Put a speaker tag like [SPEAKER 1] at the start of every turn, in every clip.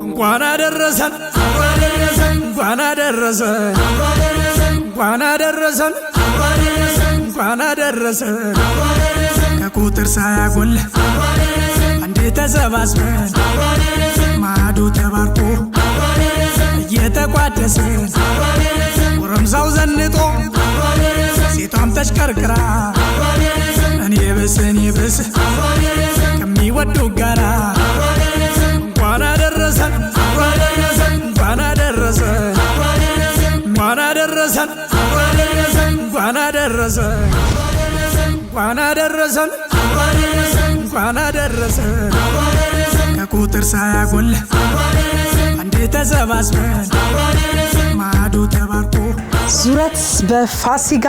[SPEAKER 1] እንኳን አደረሰን እንኳን አደረሰን እንኳን አደረሰን እንኳን አደረሰን ከቁጥር ሳያጎል አንዴ ተሰባስበን ማዶ ተባርኮ እየተቋደሰን ጎረምሳው ዘንጦ ሴቷም ተሽከርክራ እኔ ብስ ከሚወዱ ጋራ እንኳን አደረሰን እንኳን አደረሰን እንኳን አደረሰን እንኳን አደረሰን እንኳን አደረሰን እንኳን አደረሰን ከቁጥር ሳያጎል አንዴ ተሰባስበን ማዶ ተባርኮ
[SPEAKER 2] ዙረት በፋሲካ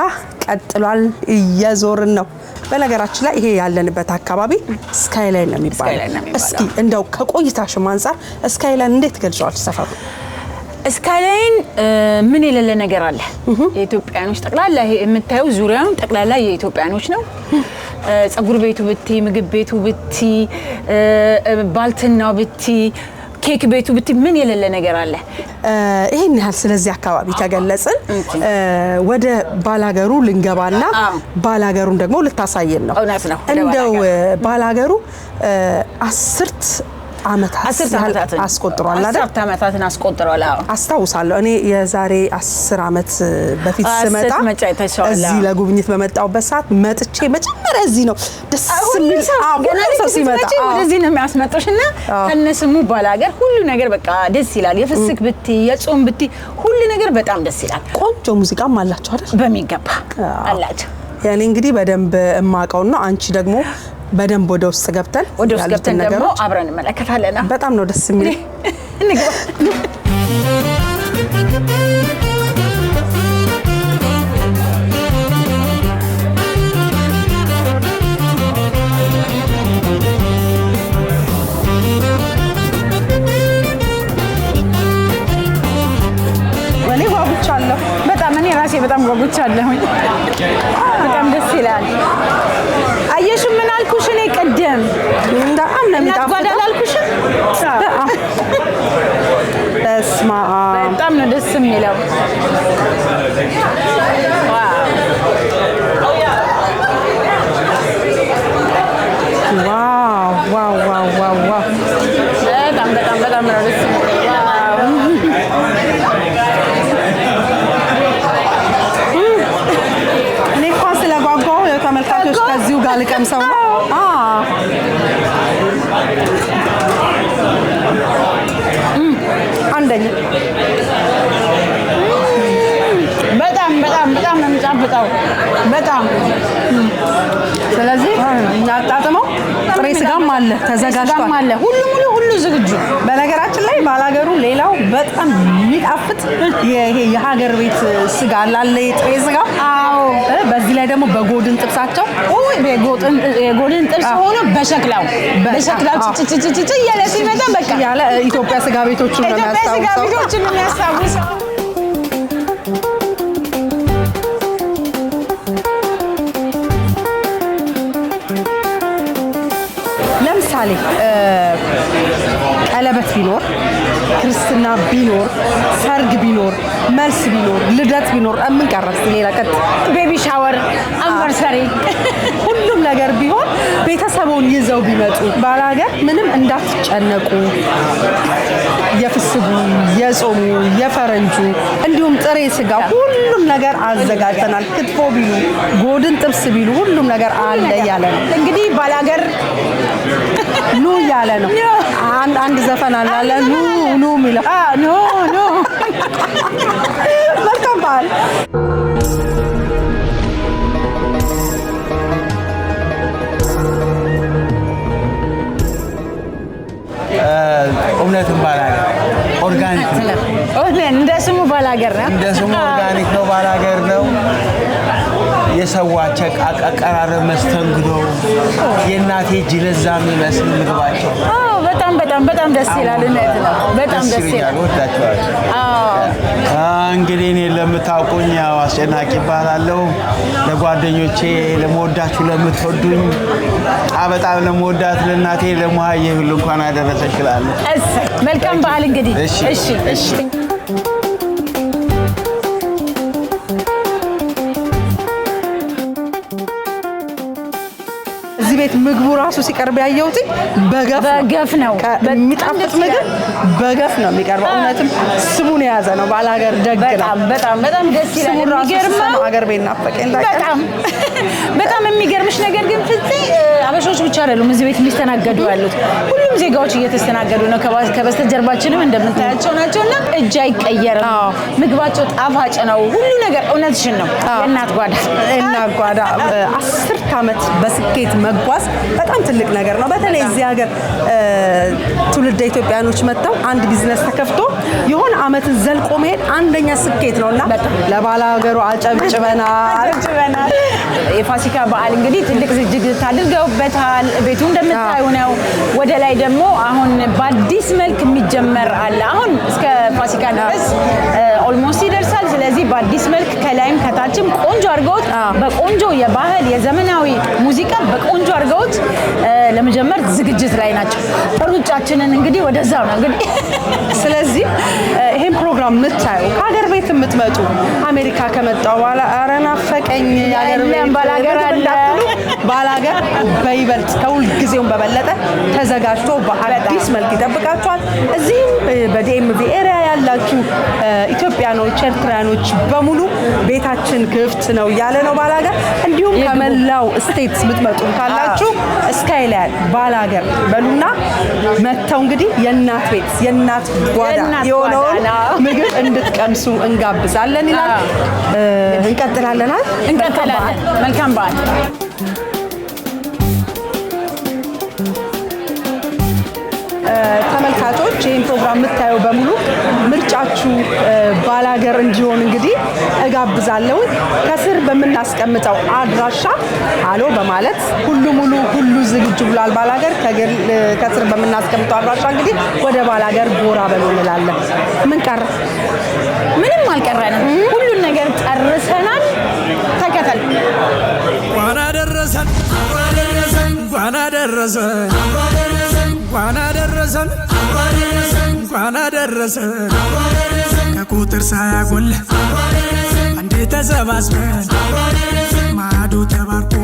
[SPEAKER 2] ቀጥሏል እየዞርን ነው። በነገራችን ላይ ይሄ ያለንበት አካባቢ ስካይላይን ነው የሚባለው። እስኪ እንደው ከቆይታሽም አንፃር ስካይላይን እንዴት ገልጿል ሰፈሩ?
[SPEAKER 3] ስካይላይን ምን የሌለ ነገር አለ። የኢትዮጵያኖች ጠቅላላ ይሄ የምታዩ ዙሪያውን ጠቅላላ የኢትዮጵያኖች ነው። ጸጉር ቤቱ ብቲ፣ ምግብ ቤቱ ብቲ፣ ባልትናው ብቲ፣ ኬክ ቤቱ ብቲ ምን የሌለ ነገር አለ።
[SPEAKER 2] ይሄን ያህል ስለዚህ አካባቢ ተገለጽን። ወደ ባላገሩ ልንገባና ባላገሩን ደግሞ ልታሳየን ነው። እንደው ባላገሩ 10 ዓመታት አስቆጥሯል አይደል?
[SPEAKER 3] 10 ዓመታትን አስቆጥሯል። አዎ
[SPEAKER 2] አስታውሳለሁ። እኔ የዛሬ 10 ዓመት በፊት ስመጣ እዚህ ለጉብኝት በመጣውበት ሰዓት መጥቼ መጀመሪያ እዚህ ነው ደስ የሚል ገና ሰው ሲመጣ
[SPEAKER 3] ወደዚህ ነው የሚያስመጡሽና ከነስሙ ባላገር ሁሉ ነገር በቃ ደስ ይላል። የፍስክ ብቲ የጾም ብቲ ሁሉ ነገር በጣም ደስ ይላል።
[SPEAKER 2] ቆንጆ ሙዚቃም አላችሁ አይደል?
[SPEAKER 3] በሚገባ አላችሁ።
[SPEAKER 2] ያኔ እንግዲህ በደንብ እማቀውና አንቺ ደግሞ በደንብ ወደ ውስጥ ገብተን
[SPEAKER 3] ደግሞ አብረን እንመለከታለን።
[SPEAKER 2] በጣም ነው ደስ የሚል
[SPEAKER 3] እንግባ።
[SPEAKER 2] ወኔ ጓጉቻለሁ
[SPEAKER 3] በጣም እኔ ራሴ በጣም ጓጉቻለሁ። በጣም ደስ ይላል። አየሽ ምን አልኩሽ? እኔ ቀደም
[SPEAKER 2] በጣም ነው የሚጣፍጠው
[SPEAKER 3] አልኩሽ።
[SPEAKER 2] በስማ
[SPEAKER 3] በጣም ነው ደስ የሚለው።
[SPEAKER 2] ዋው
[SPEAKER 3] በጣም ነው ደስ የሚለው።
[SPEAKER 2] እኔ እኮ ስለጓጓው ተመልካቾች ከዚሁ ጋር ልቀምሰው ነው። አንደኛ በጣም ነው የሚጣፍጠው በጣም። ስለዚህ እናጣጥመው። ጥሬ ስጋም አለ ተዘጋጅቷል
[SPEAKER 3] አለ ሁሉ ዝግጁ።
[SPEAKER 2] በነገራችን ላይ ባላገሩ ሌላው በጣም የሚጣፍጥ ይሄ የሀገር ቤት ስጋ አለ ጥሬ ስጋ።
[SPEAKER 3] አዎ
[SPEAKER 2] በዚህ ላይ ደግሞ በጎድን ጥብሳቸው
[SPEAKER 3] የጎድን ጥብስ ሆኖ በሸክላው ጭጭ እያለ ሲመጣ በቃ
[SPEAKER 2] ያለ ኢትዮጵያ ስጋ ቤቶችን ነው የሚያስታውሰው። ለምሳሌ ቀለበት ቢኖር፣ ክርስትና ቢኖር፣ ሰርግ ቢኖር፣ መልስ ቢኖር፣ ልደት ቢኖር ምን ቀረስ ሌላ ቀጥ
[SPEAKER 3] ቤቢ ሻወር አንቨርሰሪ
[SPEAKER 2] ሁሉም ነገር ቢሆን ቤተሰቡን ይዘው ቢመጡ ባላገር ምንም እንዳትጨነቁ። የፍስጉ፣ የጾሙ፣ የፈረንጁ እንዲሁም ጥሬ ስጋ ሁሉም ነገር አዘጋጅተናል። ክትፎ ቢሉ፣ ጎድን ጥብስ ቢሉ ሁሉም ነገር አለ ያለ ነው።
[SPEAKER 3] እንግዲህ ባላገር
[SPEAKER 2] ኑ ያለ ነው። አንድ ዘፈን አለ ኑ የሚለው
[SPEAKER 3] ኑ
[SPEAKER 2] መልካም በዓል።
[SPEAKER 4] እውነትም ባላገር ኦርጋኒክ ነው።
[SPEAKER 3] እንደ ስሙ ባላገር ነው።
[SPEAKER 4] እንደ ስሙ ኦርጋኒክ ነው፣ ባላገር ነው። የሰዋቸው አቀራረብ መስተንግዶ የእናቴ እጅ ለዛ የሚመስል ምግባቸው
[SPEAKER 3] በጣም ደስ ይላል። እውነት ነው። በጣም ደስ ይላል።
[SPEAKER 4] ወዳቸዋለሁ። እንግዲህ እኔ ለምታውቁኝ ያው አስጨናቂ እባላለሁ። ለጓደኞቼ ለመወዳችሁ ለምትወዱኝ በጣም ለመወዳት ለእናቴ ለሙሃዬ ሁሉ እንኳን አደረሰሽ እላለሁ።
[SPEAKER 3] መልካም በዓል እንግዲህ። እሺ
[SPEAKER 2] እዚህ ቤት ምግቡ ራሱ ሲቀርብ ያየሁት በገፍ ነው። የሚጣፍጥ ምግብ በገፍ ነው የሚቀርበው። እውነትም ስሙን የያዘ ነው። ባላገር ደግ ነው።
[SPEAKER 3] በጣም ደስ ይላል።
[SPEAKER 2] የሚገርመው አገር ቤት ናፈቀኝ።
[SPEAKER 3] በጣም የሚገርምሽ ነገር ግን ፍፄ አበሾች ብቻ አይደሉም እዚህ ቤት የሚስተናገዱ ያሉት፣ ሁሉም ዜጋዎች እየተስተናገዱ ነው። ከበስተጀርባችንም እንደምታያቸው ናቸውና እጅ አይቀየርም። ምግባቸው ጣፋጭ ነው። ሁሉ ነገር እውነትሽን ነው። የእናት ጓዳ
[SPEAKER 2] 10 ዓመት በስኬት መጓዝ በጣም ትልቅ ነገር ነው። በተለይ እዚህ ሀገር ትውልደ ኢትዮጵያኖች መጥተው አንድ ቢዝነስ ተከፍቶ የሆነ አመትን ዘልቆ መሄድ አንደኛ ስኬት ነውና ለባላገሩ አጨብጭበናል።
[SPEAKER 3] የፋሲካ በዓል እንግዲህ ትልቅ ዝግጅት አድርገውበታል። ቤቱ እንደምታዩ ነው። ወደ ላይ ደግሞ አሁን በአዲስ መልክ የሚጀመር አለ። አሁን እስከ ፋሲካ ድረስ ኦልሞስት ይደርሳል። ስለዚህ በአዲስ መልክ ከላይም ከታችም ቆንጆ አድርገውት በቆንጆ የባህል የዘመናዊ ሙዚቃ በቆንጆ አድርገውት ለመጀመር ዝግጅት ላይ ናቸው። ሩጫችንን እንግዲህ ወደዛው ነው እንግዲህ።
[SPEAKER 2] ስለዚህ ይሄን ፕሮግራም የምታዩ ከሀገር ቤት የምትመጡ አሜሪካ ከመጣው በኋላ ኧረ ናፈቀኝ ሀገር ቤት ባላገር አለ። ባላገር በይበልጥ ከሁል ጊዜውም በበለጠ ተዘጋጅቶ በአዲስ መልክ ይጠብቃችኋል። እዚህም በዲኤምቪ ኤሪያ ያላችሁ ኢትዮጵያኖች፣ ኤርትራኖች በሙሉ ቤታችን ክፍት ነው እያለ ነው ባላገር። እንዲሁም ከመላው ስቴትስ የምትመጡ ካላችሁ ስካይላንድ ባላገር በሉና መተው እንግዲህ የእናት ቤት የእናት ጓዳ የሆነውን ምግብ እንድትቀምሱ እንጋብዛለን ይላል። እንቀጥላለን።
[SPEAKER 3] መልካም በዓል።
[SPEAKER 2] ተመልካቾች ይህን ፕሮግራም የምታዩ በሙሉ ምርጫችሁ ባላገር እንዲሆን እንግዲህ እጋብዛለሁ። ከስር በምናስቀምጠው አድራሻ አሎ በማለት ሁሉ ዝግጁ ብሏል ባላገር። ከስር በምናስቀምጠው አድራሻ እንግዲህ ወደ ባላገር ጎራ በሉ እንላለን። ምን ቀረ?
[SPEAKER 3] ምንም አልቀረንም። ሁሉን ነገር ጨርሰናል። ተከተል።
[SPEAKER 1] እንኳን አደረሰን እንኳን አደረሰን እንኳን አደረሰን እንኳን አደረሰን ከቁጥር ሳያጎል አንዴ ተሰባስበን ማዕዱ ተባርኮ